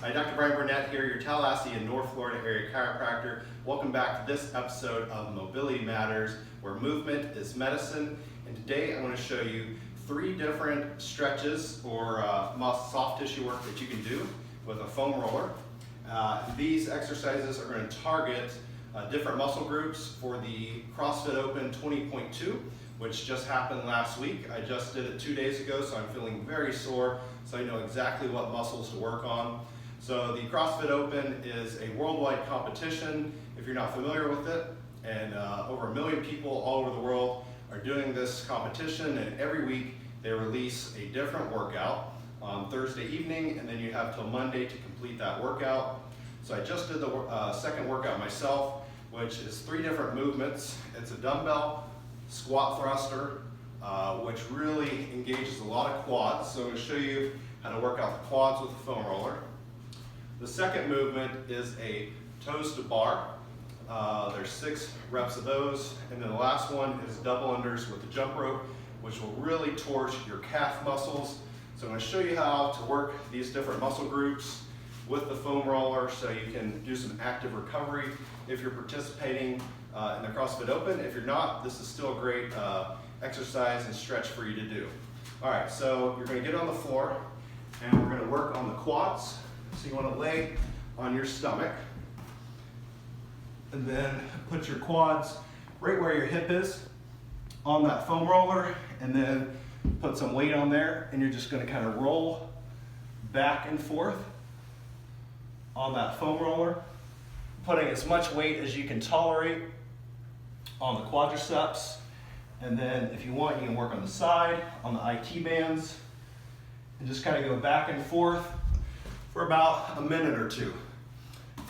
Hi, Dr. Burnett here, your Tallahassee and North Florida area chiropractor. Welcome back to this episode of Mobility Matters, where movement is medicine. And today I want to show you 3 different stretches or soft tissue work that you can do with a foam roller. These exercises are going to target different muscle groups for the Crossfit Open 20.2, which just happened last week. I just did it 2 days ago, so I'm feeling very sore, so I know exactly what muscles to work on. So the Crossfit Open is a worldwide competition, if you're not familiar with it, and over 1 million people all over the world are doing this competition, and every week they release a different workout on Thursday evening, and then you have till Monday to complete that workout. So I just did the second workout myself, which is 3 different movements. It's a dumbbell squat thruster, which really engages a lot of quads. So I'm going to show you how to work out the quads with the foam roller. The second movement is a toes to bar. There's 6 reps of those. And then the last one is double unders with the jump rope, which will really torch your calf muscles. So I'm going to show you how to work these different muscle groups with the foam roller so you can do some active recovery if you're participating in the CrossFit Open. If you're not, this is still a great exercise and stretch for you to do. All right, so you're going to get on the floor and we're going to work on the quads. So you want to lay on your stomach and then put your quads right where your hip is on that foam roller, and then put some weight on there, and you're just going to kind of roll back and forth on that foam roller, putting as much weight as you can tolerate on the quadriceps. And then if you want, you can work on the side, on the IT bands, and just kind of go back and forth for about a minute or 2.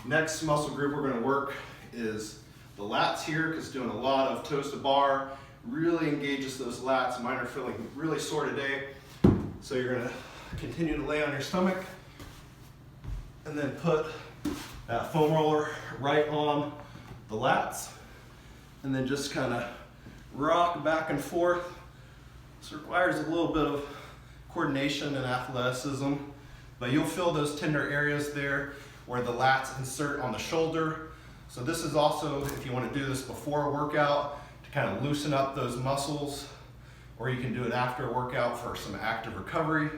Next muscle group we're going to work is the lats here, because doing a lot of toes to bar really engages those lats. Mine are feeling really sore today. So you're going to continue to lay on your stomach and then put that foam roller right on the lats, and then just kind of rock back and forth. This requires a little bit of coordination and athleticism, but you'll feel those tender areas there where the lats insert on the shoulder. So this is also, if you want to do this before a workout to kind of loosen up those muscles, or you can do it after a workout for some active recovery.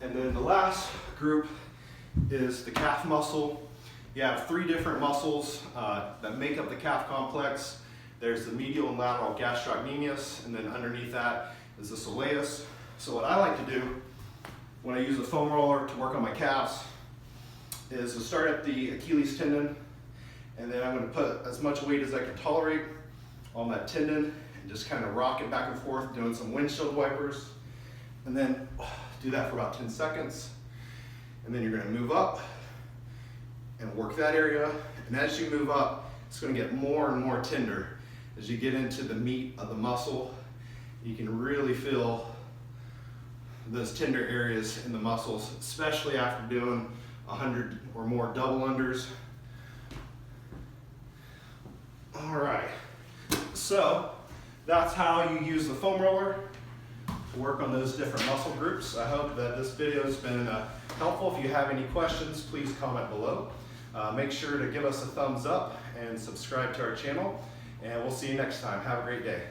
And then the last group is the calf muscle. You have 3 different muscles that make up the calf complex. There's the medial and lateral gastrocnemius, and then underneath that is the soleus. So what I like to do when I use a foam roller to work on my calves is to start at the Achilles tendon, and then I'm going to put as much weight as I can tolerate on that tendon and just kind of rock it back and forth, doing some windshield wipers, and then do that for about 10 seconds. And then you're going to move up and work that area, and as you move up, it's going to get more and more tender. As you get into the meat of the muscle, you can really feel those tender areas in the muscles, especially after doing 100 or more double unders. All right, so that's how you use the foam roller to work on those different muscle groups. I hope that this video has been helpful. If you have any questions, please comment below. Make sure to give us a thumbs up and subscribe to our channel, and we'll see you next time. Have a great day.